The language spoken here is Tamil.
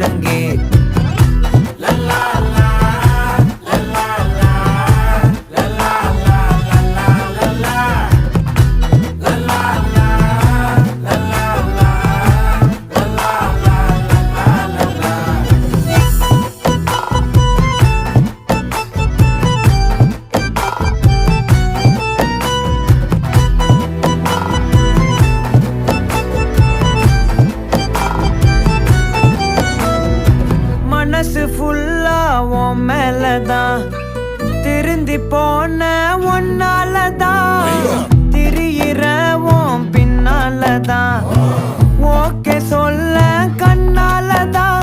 முழங்கே மனசு ஃபுல்லா உன் மேலதான் திருந்தி போன ஒன்னாலதான் திரியிற உன் பின்னாலதான் ஓகே சொல்ல கண்ணாலதான்